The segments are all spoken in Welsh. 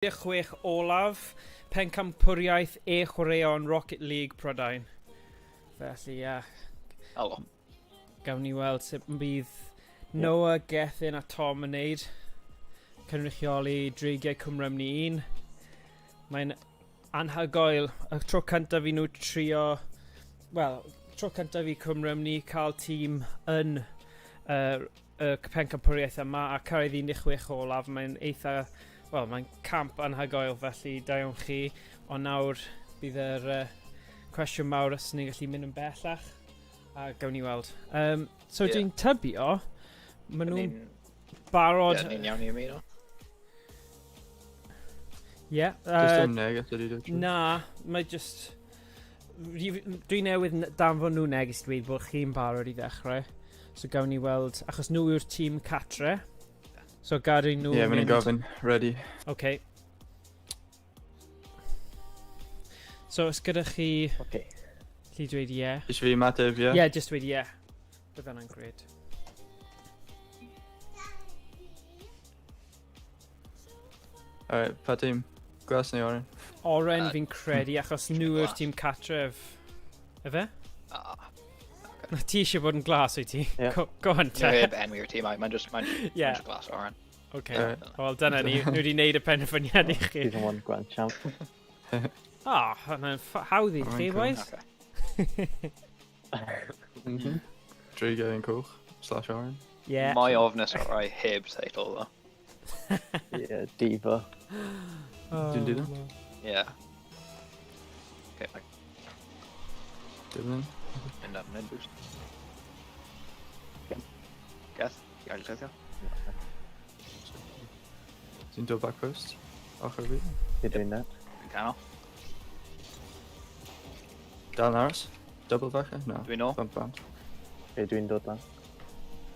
16 olaf, pencampwriaeth e chwaraeon Rocket League Prydain. Felly, ia. Helo. Gawn ni weld sut bydd Noah, Gethin a Tom yn neud. Cynrychioli Dreigiau Rhymni 1. Mae'n anhygoel. Y tro cyntaf i nhw trio... Wel, tro cyntaf i Rhymni cael tîm yn y pencampwriaeth yma a cyrraedd 16 olaf. Mae'n eitha... Wel, mae'n camp anhygoel, felly da iawn chi. Ond nawr bydd yr cwestiwn mawr os ni'n gallu mynd yn bellach. A gawn ni weld. Dwi'n tybio, maen nhw'n barod... Ie, ni'n iawn i ymuno. Ie. Na, mae just... Dwi'n newydd danfon nhw neges dweud bod chi'n barod i ddechrau. So gawn ni weld, achos nhw yw'r tîm catre. So gadael nhw... Ie, mae'n gofyn. Ready. OK. So os gyda chi... OK. Lli dweud ie. Is fi mateb, ie? Ie, just dweud ie. Bydd hwnna'n gred. Alright, pa tîm? Glas neu oren? Oren fi'n credu achos nhw yw'r tîm catref. Efe? Na ti eisiau bod yn glas wyt ti? Ie. Go on te. Neu heb enwi'r tîm, mae'n just Ie. glas oren. OK. Wel, dyna ni. Nhw wedi neud y penderfyniad i chi. Season 1 Grand Champ. Hwna'n hawdd i chi, boys. Dreigiau yn cwch. / oren. Ie. Mae ofnus o'r rai heb teitl, ddo. Yeah, Diva. Dwi'n dyn nhw? Ie. OK, mae Dylan. mynd am nid boost. Geth, i gael teithio. Dwi'n dod back post. Ochr fi. You're doing that. Dwi'n canol. Dal yn aros. Double back, no. Dwi'n ôl. Bump bump. Okay, doing that lan.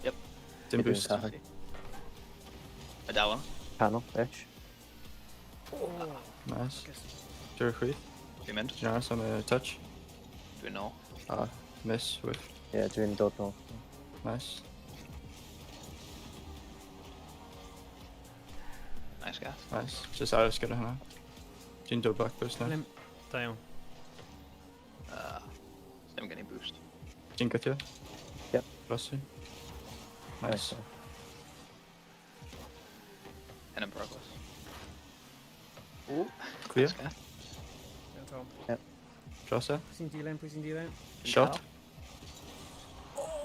Dim You're doing boost. Catholic. Y dal yna. Panel, ish. Nice. Dwi'n chwith. Dwi'n mynd. Dwi'n aros am y touch. Dwi'n ôl. Miss, whiff. Yeah, doing dot now. Nice. Nice, Geth. Nice. Just aros gyda hwnna. Dwi'n dod back post na. Da iawn. Ddim gen i boost. Dwi'n gytio. Yep. Rossi. Nice. Yn progress. Clear. Nice, Geth. Dros e. Pwy sy'n dilyn, pwy sy'n dilyn? Shot.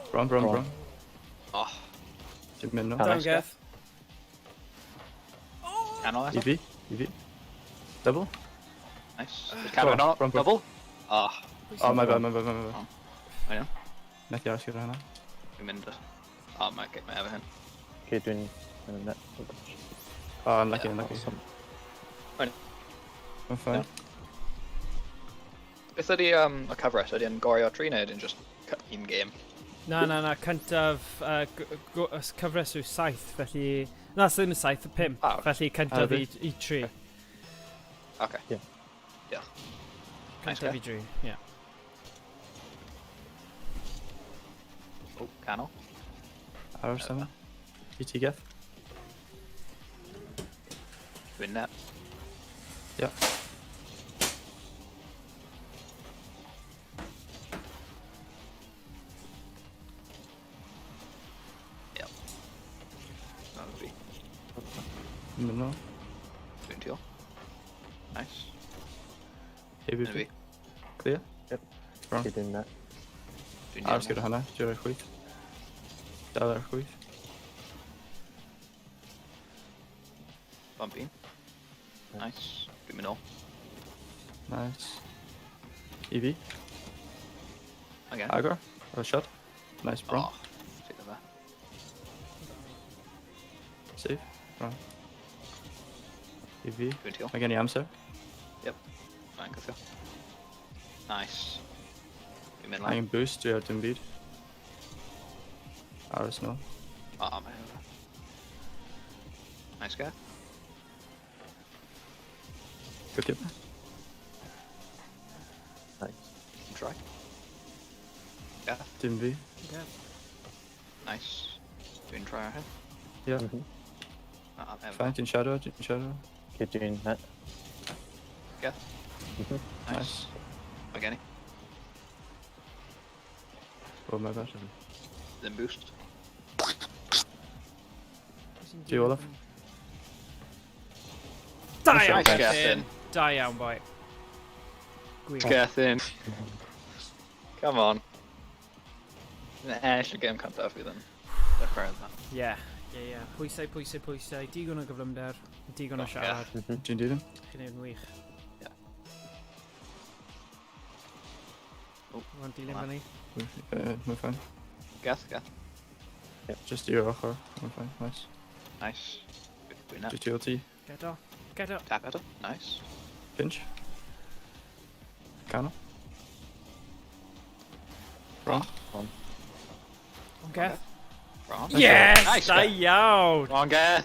Bron, bron, bron. Oh, Dwi'n mynd nhw. Nice. Down, Geth. canol eto. I fi. Double. Nice. Canol yno. Bron, bron. Double. Oh, Oh, my bad. I know. Neth i aros gyda hwnna. Dwi'n mynd. Oh, mae efo hyn. Okay, doing that. Oh, unlucky, unlucky. Awesome. Fine. I'm fine. Beth ydi y cyfres? Ydi yn Gorau 3 neu ydyn just un game? Na, cyntaf, cyfres yw 7, felly... Na, sy'n 7, y 5, Ah, okay. felly cyntaf fi. i 3. Okay. Yeah. Diolch. Nice, Cyntaf Geth. i 3, ie. Oh, canol. Aros yma. I ti geth. Dwi'n net. Yeah. Yep. That'll be. Mynd nhw. Dwi'n teal. Nice. Heavy Yn fi. Clear. Bron. Okay, doing that. Dwi'n Aros gyda hwnna. Dwi'n rhoi chwyth. Dal ar chwyth. Bump un. Nice. Dwi'n mynd ôl. Nice. I fi. Again. Agor. Oh, shot. Nice, bron. Oh, take that. Save. Bron. I fi. Dwi'n teal. Mae gen i amser. Mae'n gyffio. Nice. Dwi'n mynd Angen lan. boost. Dwi ar dim byd. Aros nhw. Oh, mae efo. Nice, Geth. Good kip. Nice. Try. Geth. Dim fi. Nice. Dwi'n try ar hyn. Yeah. Mhm. Efo. Fine, in shadow, in shadow. You're doing that. Get. Mhm. Nice. Again. Oh my god. Then boost. Do you, Olaf? Da Nice iawn, shot, Gethin. Gethin. Da iawn, boi. Gwych. Get in. Come on. Actually, game can't have you then. They're fair enough. Ie, ie, ie. Pwysau. Digon o gyflymder. Digon o Oh, siarad. Do you do them? Chi'n neud yn wych. Ie. Oh, Wan dilyn come on. fyny. We're fine. Get. Just your offer. We're fine. Nice. Nice. Good doing that. Just your T. Get o. Get o. Tap at it. Nice. Pinch. Cano. Wrong. O'n Geth. Wrong. Yes! Nice. Da Get. iawn! Wrong get.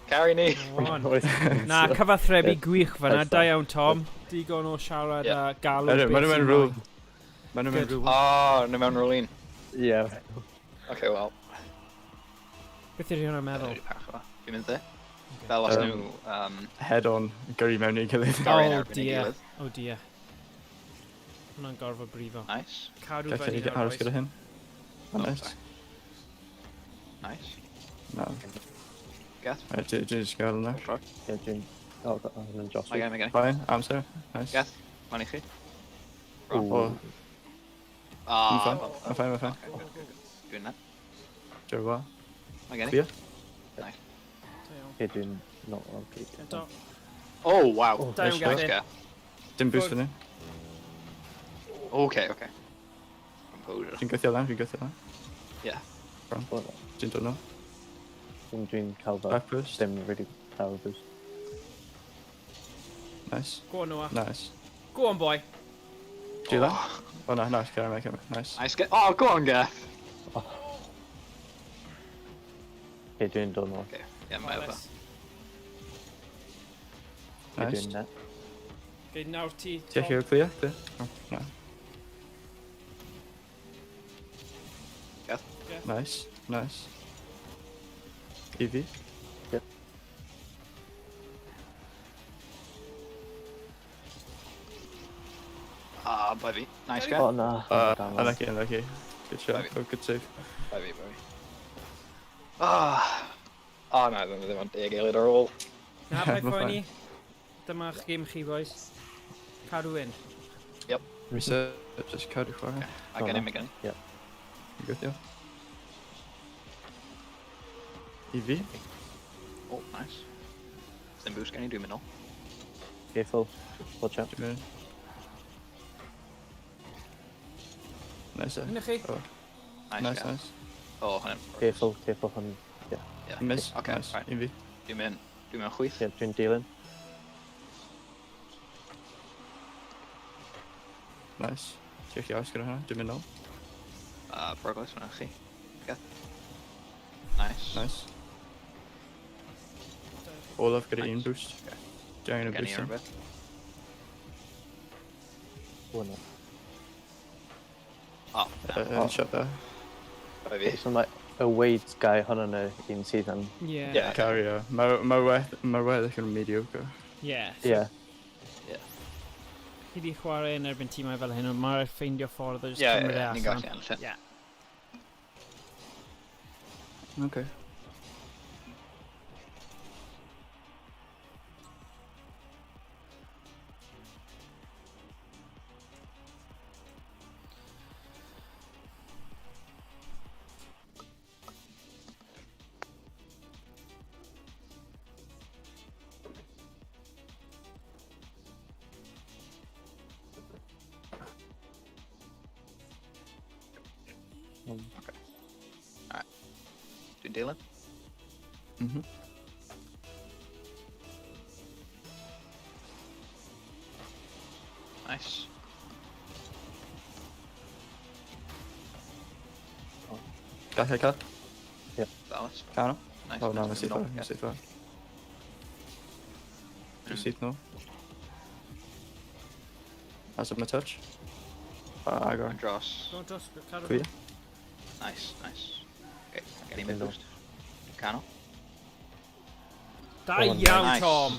Carry knee. Wan. Oes. Na, cyfathrebu gwych fyna. Nice Da one. iawn, Tom. Digon o siarad Ie. a galw. Maen beth nhw'n sy'n rule. moyn. Maen nhw'n Good. rule. Oh, no man rolling. Yeah. Okay, well. Beth ydych hwnna'n meddwl? Dwi'n mynd dde. Fel os nhw... Head on. Gyrru mewn i'i gilydd. Gary yn Oh erbyn ei dear. gilydd. Oh dear. Hwna'n gorfod brifo. Nice. Cadw Gallai fyny ni nawr, aros gyda boys. hyn. Oh, Nice. sorry. Nice. No. Get. Dwi'n just gael yna. Yeah, doing. Oh, got an Josh. Mae gen i. Fine. Amser. Nice. Get. Fan i chi. Ooh. Oh, Ah, fine. well, I'm fine. I'm fine. okay, good. Dwi'n that. Joe well. Mae gen i. Clear. Da iawn. Okay, doing not okay. Get o. Oh, wow. Oh, Da iawn, nice Nice Gethin. get. Dim boost fan hyn. Okay. Composure. Dwi'n gweithio lan. Yeah. Dwi'n dod nhw. Doing Calva. Back boost. Stem really power boost. Nice. Go on, Noah. Nice. Go on, boy. Do you that? Oh no, nice. Carry me. Nice. Nice get. Oh, go on, get. Okay, doing Donald. Okay. Yeah, mae efo. Okay, Nice. doing that. Okay, nawr ti. Check here, clear? Clear? Oh, no. Get. Nice. EV. Ah, baby. Nice get. Oh, nah. Unlucky. Good shot. Maybe. Oh, good save. Baby. Ah. Oh, no, ddim yn deg eilid ar ôl. Na, bai Ma' ffoi fine. ni. Dyma'ch gym chi, boys. Cadw in. Reset. Just cadw chwarae. A gen i, mae gen i. You good, yeah? EV. Oh, nice. Ddim boost gen i, dwi'n mynd nôl. Careful. Watch out. Dwi'n mynd. Nice. Hynny chi? Oh, Nice. nice. Oh, hwnna'n... Careful. Hon. Yeah. Miss. Okay, Nice. fine. EV. Dwi'n mynd chwyth. Yeah, doing dealing. Nice. Check your house gyda hwnna. Dwi'n mynd nôl. Progress hwnna chi. Get. Nice. Nice. Olaf gyda un boost. Okay. Dwi'n angen y Gen i boost ar yn. beth. Oh, no. Oh, Yn shot there. by fi. So my away guy hon yn un sydd yn. Yeah. Yeah. Carrier. Mae'r weddill yn mediocre. Yeah. Yeah. Chi di chwarae yn erbyn tîmau fel hyn, ond mae'n ffeindio ffordd o just Yeah, cymryd e ni'n gallu allan. ennill. Yeah. Okay. Dwi'n dealing. Mhm. Nice. Gallai cael? Dallas. Cano? Nice. Oh no, nice. mae'n syth Nôl, fawr. yeah. Mae'n syth fawr. Dwi'n syth nhw. As of my touch. Agor. Yn dros. Go on, Josh, cadw Clear. Nice. Okay, gen i mynd Ynddo. boost. Cano. Da Oh, iawn, nice. Tom.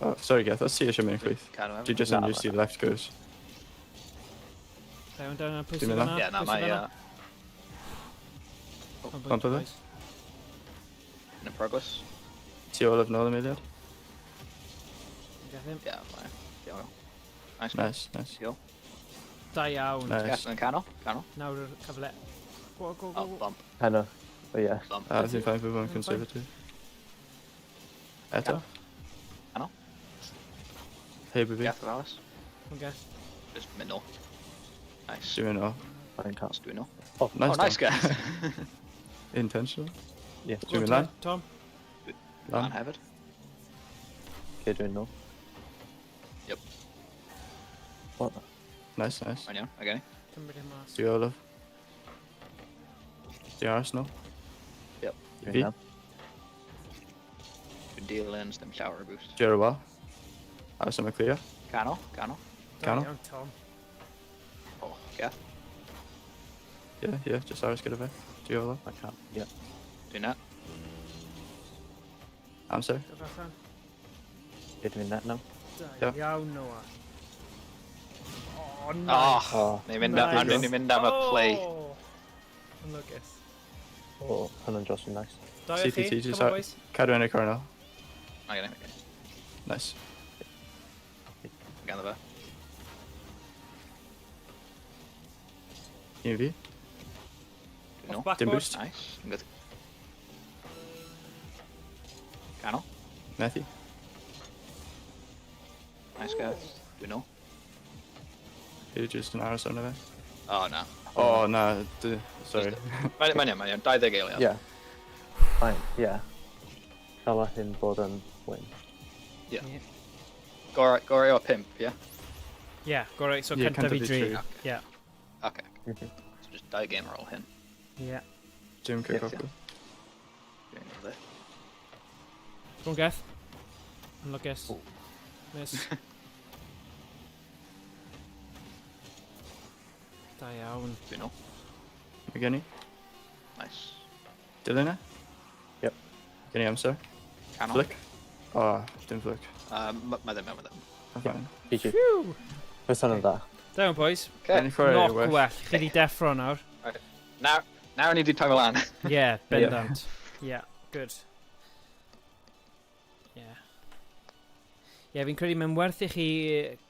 Oh, sorry, Geth. Let's see eisiau mynd chwith. Cadw Dwi just Na, yn na, used to na. left goes. Down a pwysau Dwi'n mynd fyna. Yeah, na, mae, Pump of it. in progress. Ti ôl of nôl ymweliad? Yeah, fine. Yeah, nice. Nice. Go. Da iawn. Nice. Gas yn canol. Nawr y cyfle. Go. Oh, bump. I know. But yeah. Bump. Dwi'n ffain fwy bod yn conservative. Eto? Canol. Heb i fi. Gas ofalus. Gas. Just mynd nôl. Nice. Dwi'n mynd o. Fine can't. Just dwi'n nôl. Oh, Nice, Oh, nice Tom. gas. Intentional. yeah. Dwi'n mynd lan. Tom. Lan hefyd. Okay, doing no. Yep. What? Nice. Mae'n iawn. Okay. Cymryd hyn mas. Dwi ôl of. Di Arsenal. Doing Fi? now. Dwi'n dilyn, dim llawer o boost. Di ar y wal. Aros am y clear. Canol. Da Canol. iawn, Tom. Oh, gas. Yeah, just aros gyda fe. Di ôl of. I can't. Yeah. Dwi'n na. Amser. Go allan. Okay, doing that now. Da Ie. iawn, Noah. Oh, nice. Oh, Oh, ni'n mynd am y play. Oh. Unlwcus. oh, and just nice. Da i chi. CTT just Come on, out. boys. Cadw yn y cornel. Okay. Nice. Ganddo fe. Un fi. Dwi'n nôl. Backboard. Dim boost. Nice. Yn good. Canol. Methu. Nice gas. Dwi'n nôl. Fi just yn aros arno fe. Oh, na. Oh, na. Sorry. Mae'n iawn. 20 eiliad. Yeah. Fine. Yeah. Shall I him bod yn win? Gorau o 5, ie? Yeah, go right. So Yeah, cyntaf i cyntaf i dri. dri. Yeah. Okay. Mhm. So just 2 game ar ôl hyn. Yeah. Dim Ie, kick-off. ie. Dwi'n nôl dde. Go on, Geth. Unlwcus. Oh. Miss. Da iawn. Dwi'n nôl. Mae gen i. Nice. Dilyn e? Yep. Gen i amser. Canol. Flick. Oh, dim flick. Mae ddim. I'm fine. GG. Phew! Beth on that? Da iawn, boys. Gen i chwarae Knock well. well. Chi di deffro nawr. Nawr ni di time lan. Yeah, bendant. Yeah, good. Yeah. Yeah, fi'n credu mae'n werth i chi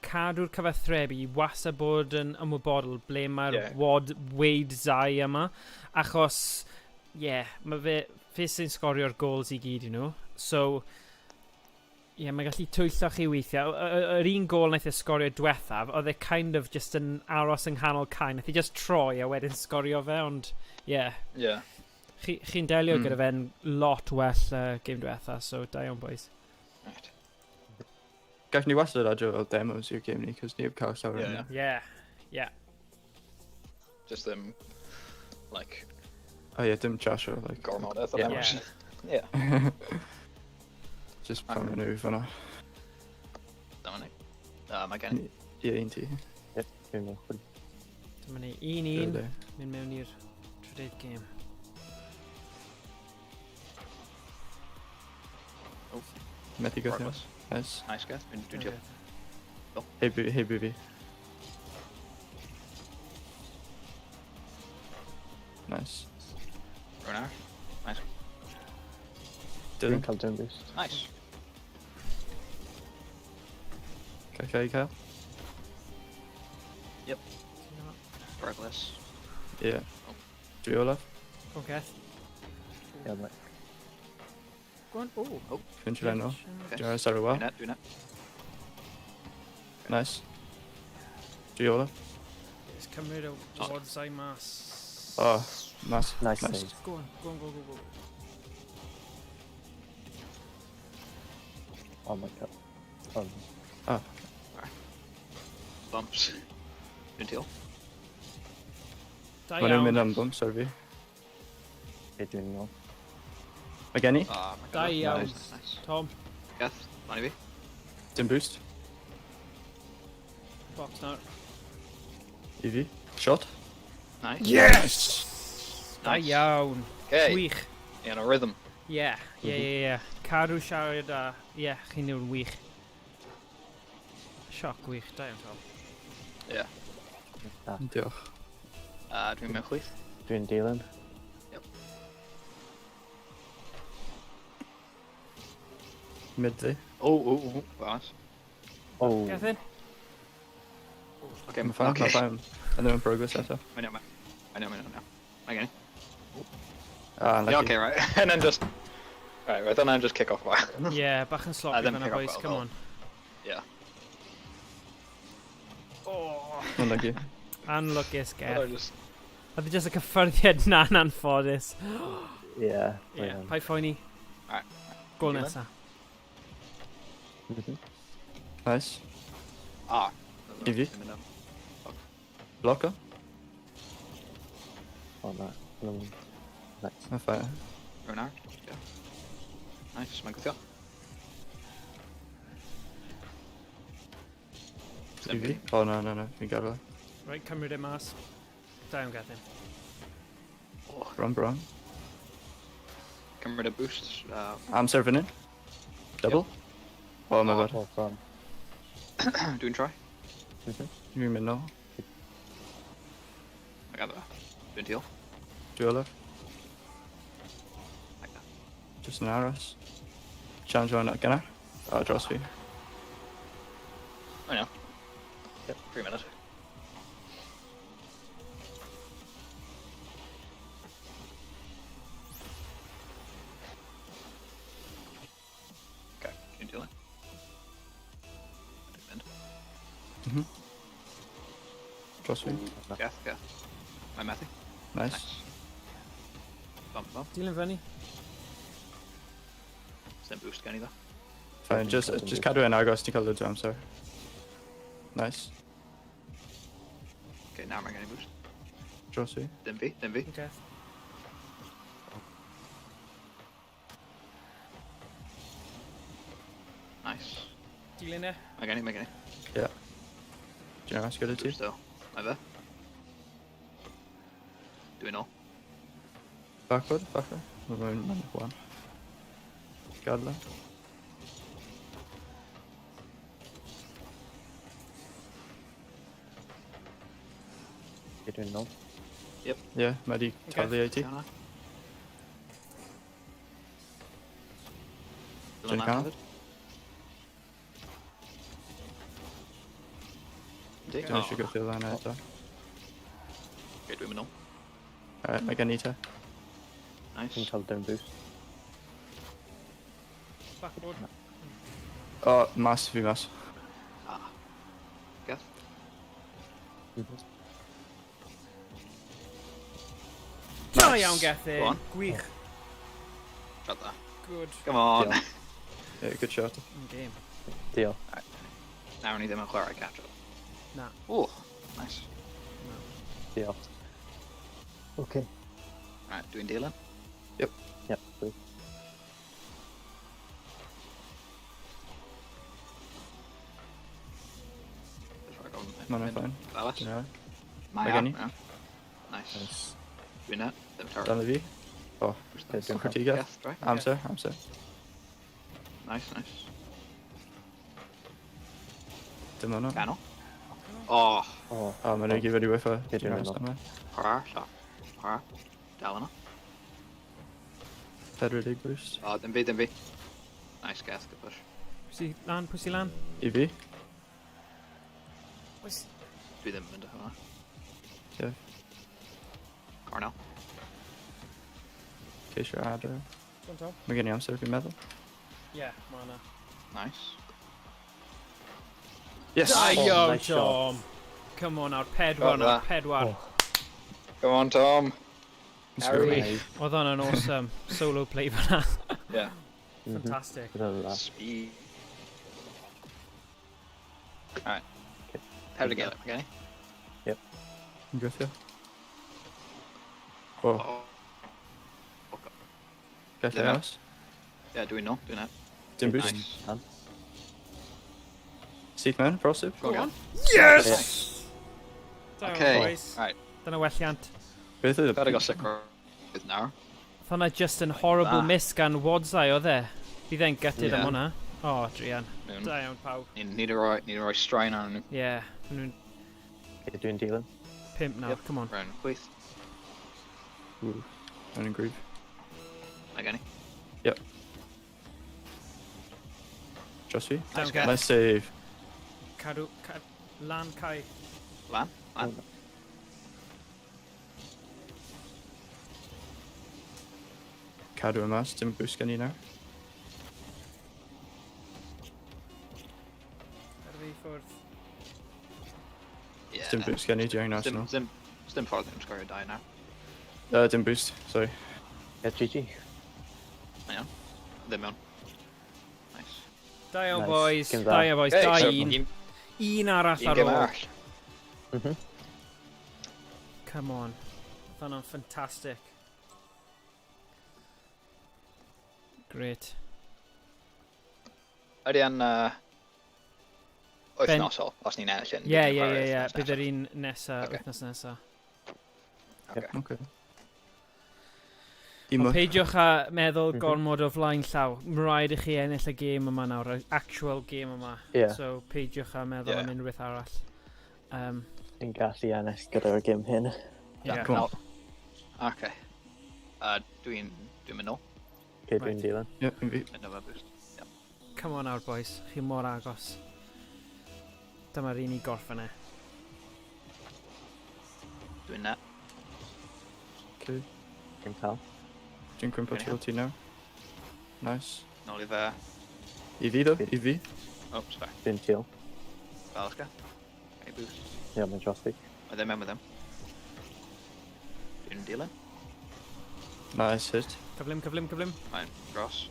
cadw'r cyfathrebu i wasa bod yn ymwybodol ble mae'r Ie. wad weid zai yma. Achos, mae fe sy'n sgorio'r gols i gyd i nhw. So, mae'n gallu twyllo chi weithiau. Yr un gol naeth e sgorio diwethaf, oedd e kind of just yn aros yng nghanol cae. Naeth e just troi a wedyn sgorio fe, ond, Ie. chi'n delio gyda fe'n lot well game diwethaf, so da iawn, boys. Right. Gallwn ni wastad adio fel demos i'r game ni, cos ni heb cael llawer Ie, yna. Yeah. Just them, like, Oh yeah, dim trasho, like... gormod. Yeah. Yeah. Just pan nhw fyna. Dominic. Mae gen i. Ie, un ti. Yep. Doing no. Good. Dyma ni 1-1, Really. mynd mewn i'r trydydd game. Methu gweithio. Progress. Nice. Nice gas. Dwi'n chill. Heb i fi. Nice. Rhymni. Nice. Doing Dylan. Calden boost. Nice. Cael Cael. Progress. Ie. Dwi olaf. Go on, Geth. Yeah, like. Go on. Oh. Finch ren o. Okay. Dwi aros ar y wal. Dwi'n net. Nice. Dwi olaf. It's cymryd o wad zai mas. Oh, nice. Nice save. Go on. Oh my god. Oh, Ah, Bumps. Dwi'n teal. Da maen nhw'n mynd iawn. am bumps ar fi. okay, doing no. Mae gen i. My Da God. iawn. Nice. Tom, Gas. Lan i fi. Dim boost. box nawr. I fi. Shot. Nice. Yes! Da Nice. iawn. Okay. Wych. In a rhythm. Yeah. Cadw siarad a... chi'n yw'n wych. Sioc gwych, da iawn Tom. Ie. Diolch. Dwi'n mewn chwyth. Dwi'n dilyn. Mid fi. O, nice. O, Gethin? Okay, Mae'n fine, mae'n fine. A ddim yn progress eto. I know. I get it. Ah, Yeah, lucky. okay, right. And then just... Right, I thought I'd just kick off a while. Yeah, bach yn sloppy Ddim fanna pick up boys, well, come though. on. Yeah. Oh, Unlucky. anlwcus I thought I Geth. just... Oedd e jyst y cyffyrddiad na'n anffodus. yeah. Ie, pai phoeni. Alright. Gol Dilyn? nesa. Nice. Ah. Easy. Blocker. Oh, no. Nice. Mae'n fine. Renard. Yeah. Nice, mae'n gweithio. Easy. Oh, no. Fi'n gadael. Right, cymryd e mas. Da iawn Gethin. Bron. Cymryd a boost. Amser fan hyn. Double. Oh, my god. Oh, from. Dwi'n try. Dwi'n mynd nôl. I got that. Dwi'n deal. Dwi olaf. Like that. Just yn aros. Challenge o'n gynnar. O, dros fi. I know. Yep, 3 minutes. Okay, dwi'n deal it. Dros fi. Yeah. My Matthew. Nice. Bump. Dilyn fyny. Send boost gen i dda. Fine, just cadw e'n agos, ti'n cael loads o amser. Nice. Okay, now I'm getting boost. Dros fi. Dim fi. Okay. Nice. Dilyn e. Mae gen i. Yeah. Dwi'n aros gyda ti. Boost though. Mae fe. Dwi'n ôl. Backward. Mae'n one. Gadla. Dwi'n nôl. Yeah, mae di tarddu i ti. Dylan Can I hefyd. Yndi? Dwi'n eisiau gwthio lan eto. Okay, dwi'n mynd ôl. Alright, mae gen i te. Nice. Dwi'n cael dim boost. Backboard. O, mas. Ah. Geth? Da Nice. iawn Go Gethin. on. Gwych. Shut that. Good. Come on. Yeah. Yeah, good shot. In game. Diolch. Nawr ni ddim yn chwarae catch up. Na. Ooh, nice. Diolch. Okay. Right, dwi'n dealing. Yep, please. Mae'n fine. Dallas. Dwi'n aros. Mae gen i. Nice. Nice. Dwi'n net. Ddim taro. Dan i fi. O, Dwi'n ochr ti gath. Geth, right? Amser. Nice. Dim ond o. Canol. Oh, Oh, O, mae'n ei gifod i wyfo. Ie, dwi'n Dwi'n aros meddwl. dan fe. chwarae. Dal yna. 40 boost. Oh, dim fi. Nice, Geth, good push. Pwysi lan. I fi. Dwi ddim yn mynd o hwnna. Ie. Gorau. Ceisio adro. Go on Tom. Mae gen i amser fi'n meddwl. Yeah, ma' na. Nice. Yes! Da Oh, iawn nice shot. Tom. Come on nawr, pedwar Got nawr, that. pedwar. Come on, Tom. Harry. Harry. Oedd hwnna'n awesome. Solo play fanna. Yeah. Fantastic. Gyda that. Speed. Alright. How to get it, okay? Yn gweithio. O, Oh. gall i Dyna. aros. Yeah, dwi'n no, dwi'n net. Dim boost. Nice. Syth mewn, prosib. Go on. Yes! Da iawn, Okay. boys. Right. Dyna welliant. Beth oedd Better y... go sick with now. Hwnna just yn horrible Ah. miss gan Wodsai oedd e. Bydd e'n gutted Yeah. am hwnna. O, Drian. Mewn. Da iawn pawb. Need a roi strain arnyn nhw. Ie, maen nhw'n Okay, dwi'n Dylan. 5 nawr, Yep. come on. Round chwyth. Ooh. I'm in groove. Mae gen i. Yep. Just fi. Down Nice, get. Nice save. Cadw, lan Kai. Lan. Lan. Cadw y mas, dim boost gen i nawr. Ar fi ffwrdd. Yeah. Dim boost gen i during national. Sdim ffordd ddim sgorio dau nawr. Dim boost, sorry. Yeah, GG. Mae iawn. Ddim mewn. Nice. Da iawn, Nice. boys. Game Da dda. iawn, boys. Okay, Da so un. Un arall Un ar gêm ôl. arall. Mhm. Come on. Fanna'n ffantastig. Great. Ydy yn wythnosol, os ni'n ennill yn. Ie. Bydd yr un nesa, Ocê. wythnos nesa. Okay. Ond Imo. peidiwch a meddwl Mhm. gormod o flaen llaw. Mae rhaid i chi ennill y gêm yma nawr, y actual gêm yma. Ie. So peidiwch a meddwl Ie. am unrhyw arall. Dwi'n gallu ennill gyda'r gym hyn. Ie. Come on. Okay. Dwi'n mynd nôl. Okay, Right. dwi'n Dylan. Yep, un fi. Mynd o fe boost. Come on nawr, boys. Chi mor agos. Dyma'r un i gorffen e. Dwi'n net. Okay. Dwi'n cael. Dwi'n cwmpo Okay. trio ti nawr. Nice. Nôl i fe. I fi ddo, i fi. Oh, sorry. Dwi'n teal. Fel ysga. Okay, boost. Ie, mae'n dros fi. Mae ddim mewn with them. Dwi'n dilyn. Nice hit. Cyflym. Mae'n dros.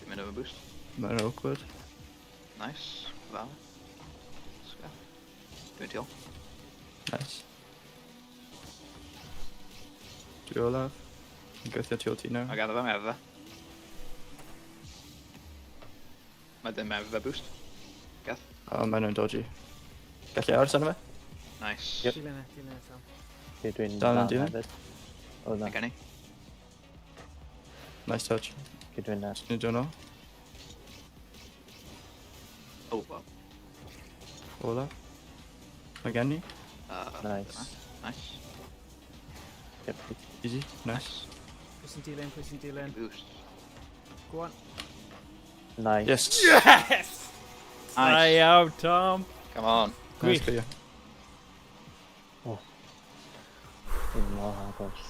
Dwi'n mynd o fe boost. Mae'n awkward. Nice. Fel. Ysga. Dwi'n teal. Nice. Dwi olaf. Yn gweithio trio ti nawr. Mae ganddo fe, mae efo fe. Mae ddim efo fe boost. Gath. O, mae'n nhw'n dodgy. Gallu ars arno fe? Nice. Yep. Dilyn e, Sam. Okay, dwi'n Dal yn dal Dylan? hefyd. O, na. Mae gen i. Nice touch. Okay, dwi'n net. Dwi'n dod nôl. Oh, well. Olaf. Mae gen i. Nice. Nice. Yep. Easy. Nice. Pwy sy'n dilyn? Boost. Go on. Nice. Yes! Yes! Da Nice. iawn, Tom. Come on. Nice Gwych. clear. Dwi'n mor agos.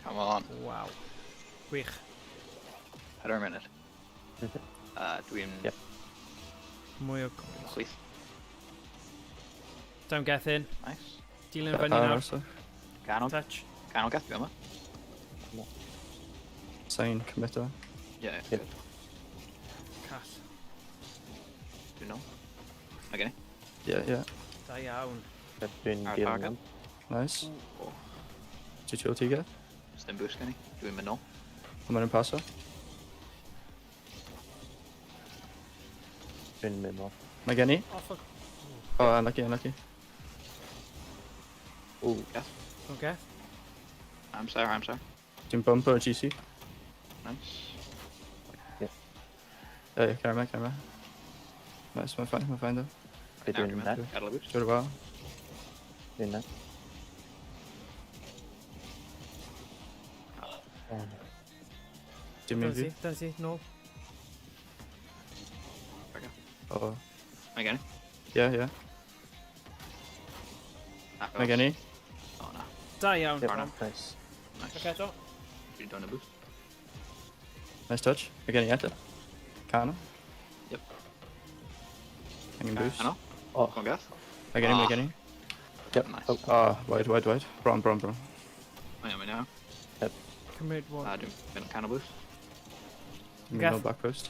Come on. Waw. Gwych. Pedair munud. Mhm. Dwi'n Yep. Mwy o... chwyth. Down Gethin. Nice. Dilyn fyny nawr. Arso. Ganol. Touch. Ganol gath fi yma. Sign commito. Ie, Yep. good. Call. Dwi'n nôl. Mae gen i. Yeah. Da iawn. Yep, dwi'n Ar Dylan. target. Nice. Oh, Ti'n trio ti gael? Sdim boost gen i. Dwi'n mynd nôl. O, mae'n paso. Dwi'n mynd off. Mae gen i. Oh, fuck. O, unlucky. Ooh, Gath. Down Geth. I'm sorry. Dwi'n bump o GC. Nice. Camera. Nice, mae'n fine though. okay, Now dwi'n dwi'n net. mynd. Gadal y boost. Dwi'n well. Dwi'n net. Oh, Dim un fi. Dyna si, nôl. O, Mae gen i. yeah. Mae gen i. O, na. Da iawn, yep, Tom. nice. Nice. Ok, eto. Dwi'n dod y boost. Nice touch. Mae gen i eto. Cano. Yep. Hanging boost. Ano? Oh, Con gath. Mae gen i. yep. Nice. Oh, Oh, wide. Bron. Mae iawn. Cymryd one. Dwi'n mynd canol boost. Middle back post.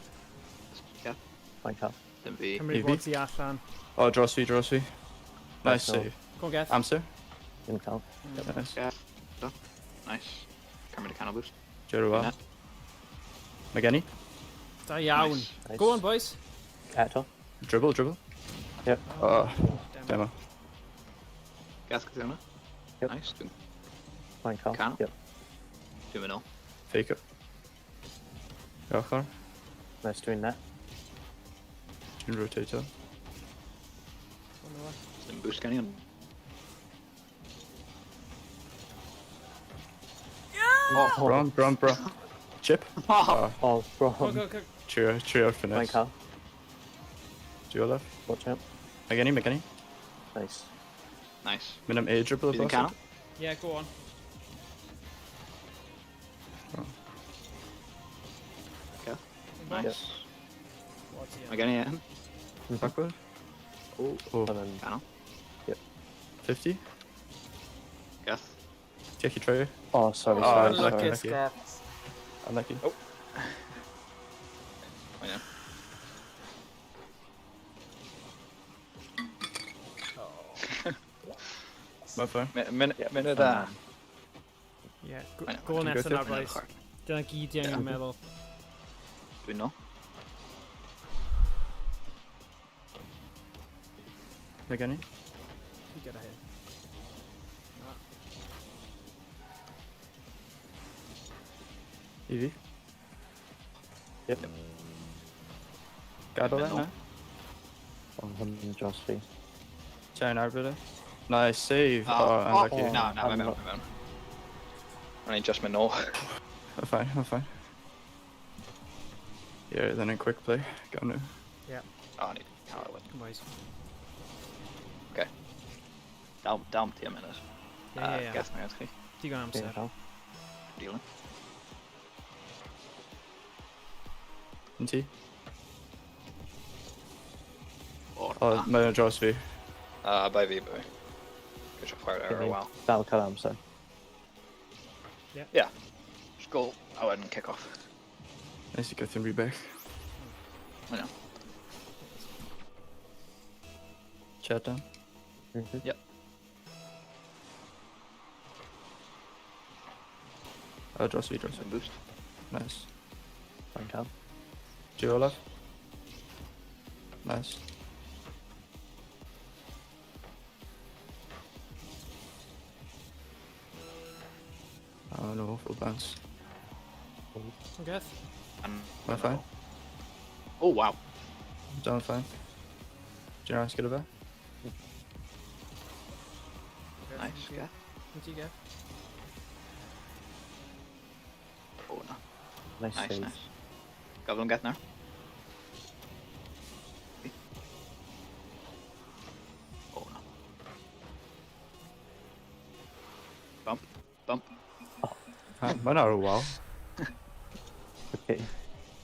Gath. mae'n cael. Dim fi. Cymryd Efi. one tu allan. O, dros fi. Nice Nice save. Go on, Geth. Amser. Dwi'n cael. Nice. Gath. Do. Nice. Cymryd y canol boost. Dwi'n well. Mae gen i. Da iawn. Nice. Go on, boys. Eto. Dribble. Yep. Oh, demo. Gath gyda hwnna. Yep. Nice. Dwi'n Mae'n cael. Cael. Yep. mynd nôl. Fake up. Ochr. Nice doing that. You can rotate up. Then boost Kenny on. Oh, Bro. Chip. oh, bro. Go. Trio Fine, finesse. Cal. Duo left. Watch out. McGinney. Nice. Nice. Minimum A dribble Using boss. cannon. Yeah, go on. Okay. Nice. What's he Am I getting it him? Backward. Oh. Oh. And then, Cannon. 50. Yes. Take your trio. oh, sorry, Oh, sorry, lucky. sorry. Lucky Scots. Unlucky. Oh. I know. My phone. Minute Yeah, I know. go on Can you go Essen through? ar boys. Dyna gyd i angen meddwl. Dwi'n know. McGinney. Chi gyda hyn? Evie. Yep. Gadael No. yna. On him, Josie. Chain arbiter. Nice save. Oh, Unlucky. no, my I'm bad. I ain't just my no. I'm fine. Yeah, then a quick play. Go now. Oh, I need cannon with. Come boys. Down to a minute. Yeah. Gas na actually. Digon Okay, amser. Cal. Dealing. NT. Or Oh, my draws for you. by V boy. Which I've fired out a while. That'll cut him, so. Just go out and kick off. Nice to get them reback. I know. Chat down. Mhm. Oh, draws for you. Some boost. Nice. Fine, Cal. Duo left. Nice. Oh no, full bounce. Geth? And Am I fine? Oh wow. Down fine. Do you know how to get it back? Nice. Yeah. What do you get? Oh no. Nice Nice, save. nice. Goblin get now. Oh no. Bump. Mae'n ar y wal. Okay.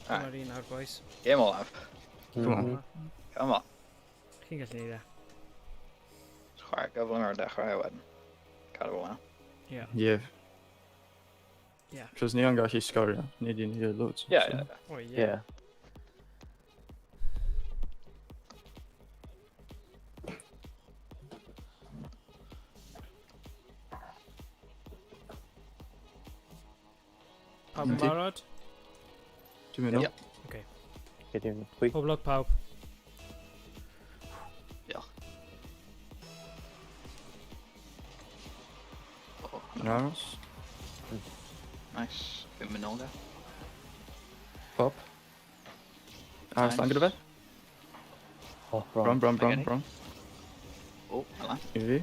Come Alright. ar un awr boys. Game all out. Come on. Mhm. Come on. Chi'n gallu neud e. Chwarae goblin ar dechrau wedyn. Cadw hwnna. Yeah. Yeah. Yeah. Cos ni o'n gallu sgorio. Ni di ni loads. Yeah, so- yeah. Oh yeah. Yeah. Pawb yn Yndi. barod? Dwi'n mynd o. Yep. Okay. Okay, doing quick. Pob lwc pawb. Diolch. Oh, Yn aros. nice. Fi'n mynd nôl de. Pop. Aros lan gyda fe. Oh, Bron. McGinney. Oh, ala. I fi.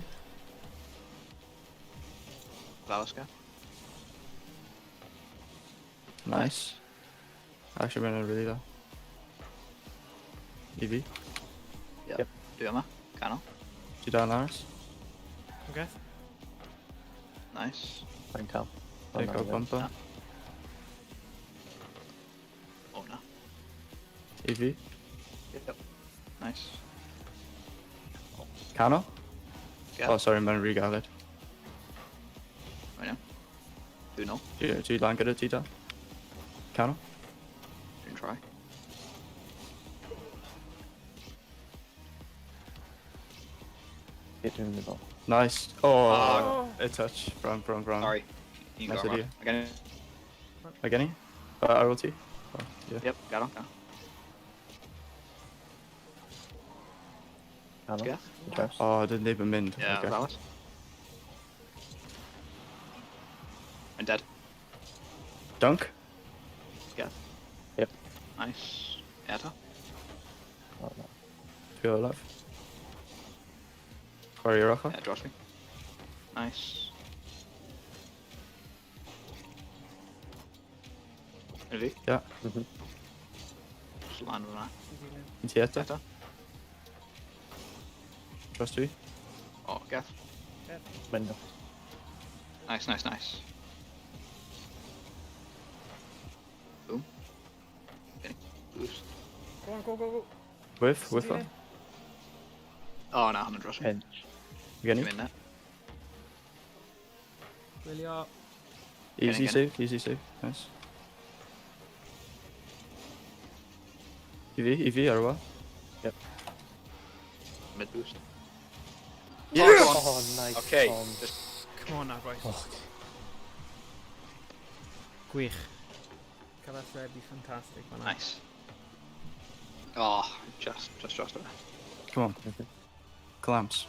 Lawysga. Nice. Actually, mae'n really dda. I fi. Dwi yma. Canol. Ti dal yn aros. Geth? Nice. Fine, Cal. Take off bumper. Oh no. I fi. Yep. Nice. Canol? Yeah. Oh, sorry, mae'n rhy galed. I know. Do know. Ti lan gyda ti dal? Canol? Dwi'n try. Get in the middle. Nice. Oh, a touch. Bron. Sorry. You Nice got idea. Again. Again? RLT? Oh, yeah. Yep. Got him. Cal. Yeah. Interest. Oh, didn't even mind. Yeah. Okay. Lawys. I'm dead. Dunk? Yeah. Yep. Nice. Eta. Oh, no. Feel alive. Warrior Rocha. Yeah, draws me. Nice. Ready? Yeah. Mhm. Just land on that. Intieta. Eta. Trust me. Oh, Geth. Window. Nice, nice, nice. Boom. Okay. Boost. Go on, go, go, go. Whiff. Steal. Oh, no, I'm draws me. Pinch. Again. Give me that. Really are. Easy Again. save. Easy save. Nice. EV. Arwa. Mid boost. Yes! Oh, nice. Okay. Tom. Just Come on now, right. Oh, Gwych. Cael ready, fantastic. man. nice. Oh, just it. Come on. Mhm. Clamps.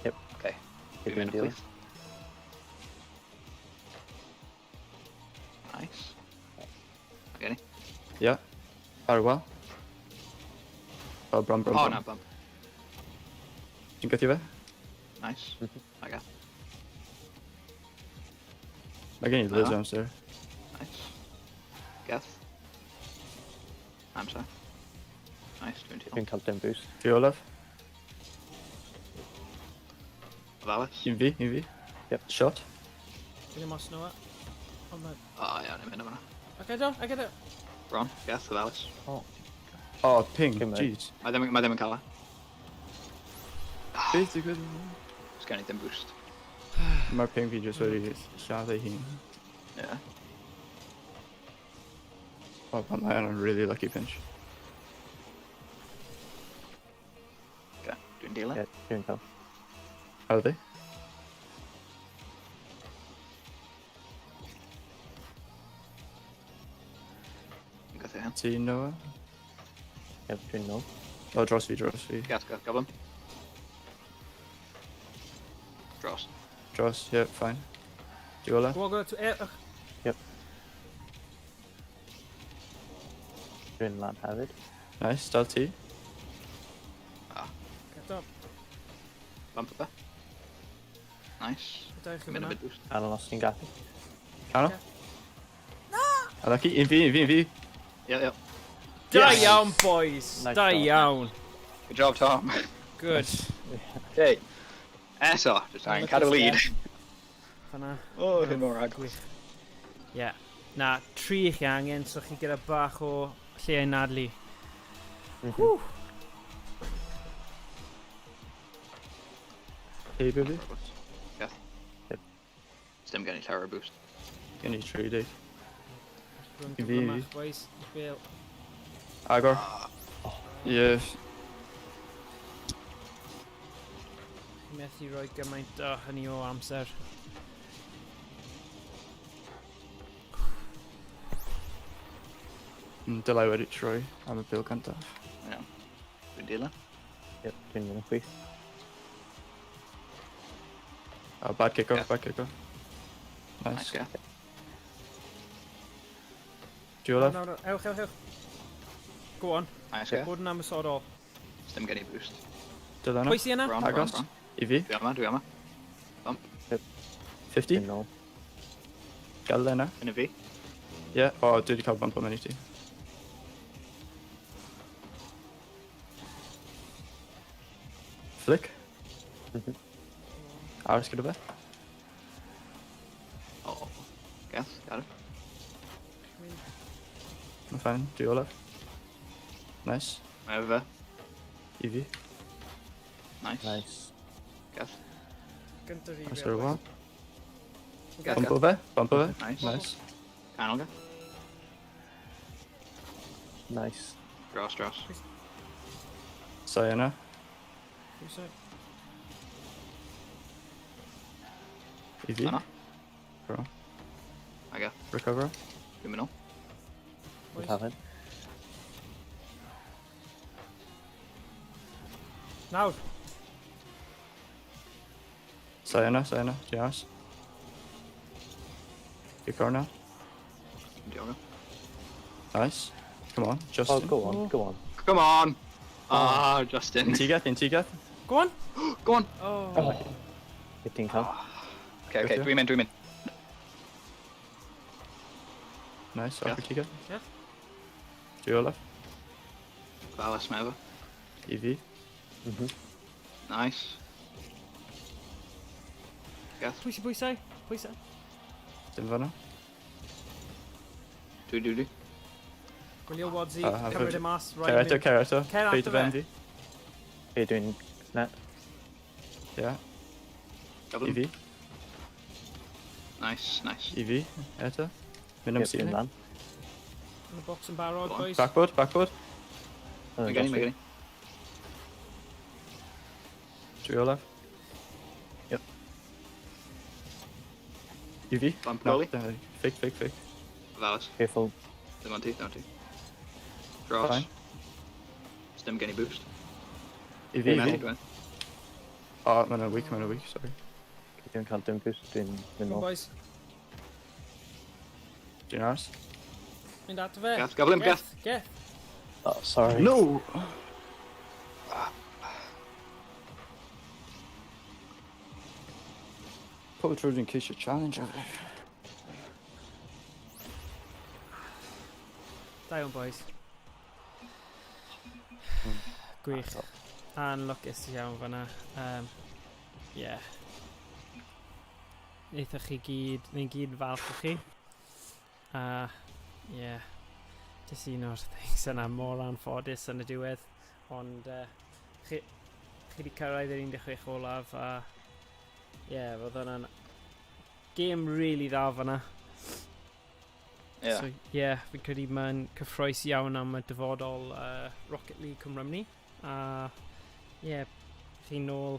Okay. Good Give me a deal. please. Nice. Okay. Yeah. Arwa. Oh, brum. Oh, no, bump. Dziękuję Ciebie. Nice. Mhm. I got. Again, you lose arms there. Nice. Geth. I'm sorry. Nice. Doing two. Green Captain boost. Feel alive. Valis. EV. Yep. Shot. Really must know it. Oh, no. Oh, yeah, I'm in a minute. Okay, Joe, I get it. Ron. Geth. Valis. Oh, ping. Good mate. Jeez. My demon color. Basically. Just getting them boost. Maar ping vi just very shy hin. Yeah. Oh, but man, a really lucky pinch. Okay. Doing dealer. Yeah, Green Cap. How are they? Got the hand. See Noah? Yep, Green no. Oh, draws V. Geth. Got him. Draws. Draws, yeah, fine. Diola. Go on, go to air. Green Land Hazard. Nice, style T. Get up. Bump it back. Nice. Dive I'm in a hwnna. mid boost. Alan Austin Gaffy. Cano? Unlucky, in V. Yeah. Da Yes. iawn, boys. Nice Da shot. iawn. Good job, Tom. Good. Okay. Esa, just trying Look to cadw at lead. this Fanna. Oh, hyn mor ag. Gwych. Ie. Na, 3 chi angen, so chi gyda bach o lle i nadlu. Mhm. Hey, baby. Yeah. Yep. Stim getting tower boost. Gonna trade it. Rwy'n I fi, gyflym i fi. ach, boys. Bel. Agor. Yeah. Methu rhoi gymaint o hynny o amser. Dylai wedi troi am y bil cyntaf. Yeah. Good dealer. Yep, Green Moon Queef. Oh, bad kicker. Yeah. Nice. Nice, yeah. Diola. No, ewch. Go on. Nice, yeah. Bod yn ymwysodol. Stim getting boost. Dylana. Pwy sy yna? Ron. Agos. EV. Dwi ama. 50. Green no. Gael yna. In a V. Yeah. Oh, dwi wedi cael bump am hynny ti. Flick. Mhm. Aros gyda fe. Oh. Guess. Got it. Mae'n fine. Diola. Nice. Over. EV. Nice. Nice. Guess. Gynta fi. Nice ar y wal. Guess. Bump o fe. Nice. Nice. Canolga. Nice. Draws. Sai yna. EV. Anna. Bro. I got. Recover. Give me no. Good have it. Nawr. Sai yna. Di aros. Kick ar now. Diogo. Nice. Come on, Oh, Justin. go on, go on. Come on. Ah, Justin. Tigeth. Go on. Go on. Oh. 15 count. Okay, Good, yeah. dream in. Nice, Yeah. upper Tigeth. Yeah. Duo left. Valis Meva. EV. Nice. Gath. Pwysau. Dim fanno. Do. Gwylio Wadzi, I've cymryd heard- y mas. Cerato. Cer Fate after of fe. Envy. Are you doing net? Yeah. Double him. EV. Nice. EV. Eta. Minimum Yep, ceiling. man. In the box and barrel, Go on. boys. Backboard. Oh, Again. Duo left. Yep. EV. Bump No, goalie. fake. Valis. Careful. Dim on two. Draws. Fine. Stim getting boost. EV. Magic. Oh, I'm in a weak, sorry. Keep doing count doing boost doing the Come on, north. boys. Dinars. Mynd at fe. Gath, gafel him, Geth. Oh, sorry. No! Pull through in case you challenge over. Da iawn, boys. Gwych. Anlwcus iawn fan'na. Yeah. Eithaf chi gyd, ni'n gyd falch o chi. Yeah. Just un o'r things yna mor anffodus yn y diwedd. Ond chi wedi cyrraedd yr 16 olaf a yeah, fod hwnna'n game really dda fan'na. Yeah. So, yeah, fi'n credu mae'n cyffroes iawn am y dyfodol Rocket League Cymru. A, yeah, chi'n nôl.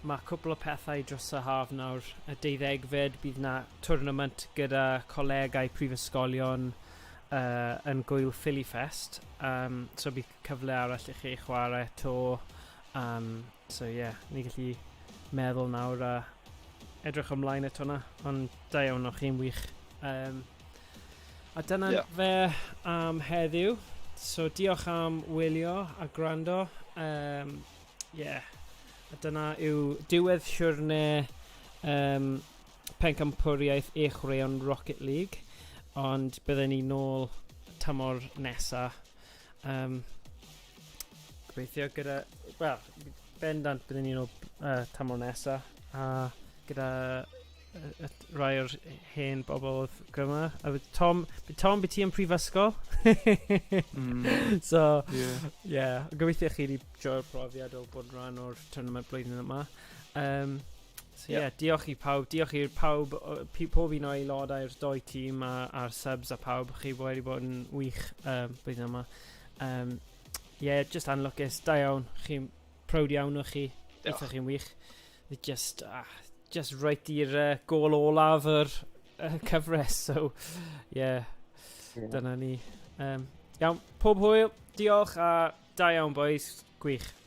Mae cwpl o pethau dros y haf nawr. Y 12fed bydd na tournament gyda colegau prifysgolion yn gwyl Philly Fest. So bydd cyfle arall i chi chwarae to. So, yeah, ni gallu meddwl nawr a edrych ymlaen at hwnna. Ond da iawn o'ch chi'n wych. A dyna fe am heddiw. So diolch am wylio a gwrando. Yeah. A dyna yw diwedd siwrne pencampwriaeth uwchraeon Rocket League. Ond bydden ni nôl tymor nesa. Gobeithio gyda... Wel, bendant bydden ni nôl tymor nesa. A gyda rai o'r hen bobl oedd gyma. A bydd Tom, bydd ti yn prifysgol? So, yeah. Gobeithio chi wedi joio'r profiad o bod rhan o'r tournament blwyddyn yma. So, yeah, diolch i pawb. Diolch i'r pawb, pob un o aelodau'r doi tîm a'r subs a pawb. Chi wedi bod yn wych blwyddyn yma. Yeah, just anlwcus. Da iawn. Chi'n proud iawn o chi. Eitha chi'n wych. Just right i'r gol olaf yr cyfres. So, yeah. Dyna ni. Iawn, pob hwyl. Diolch a da iawn, boys. Gwych.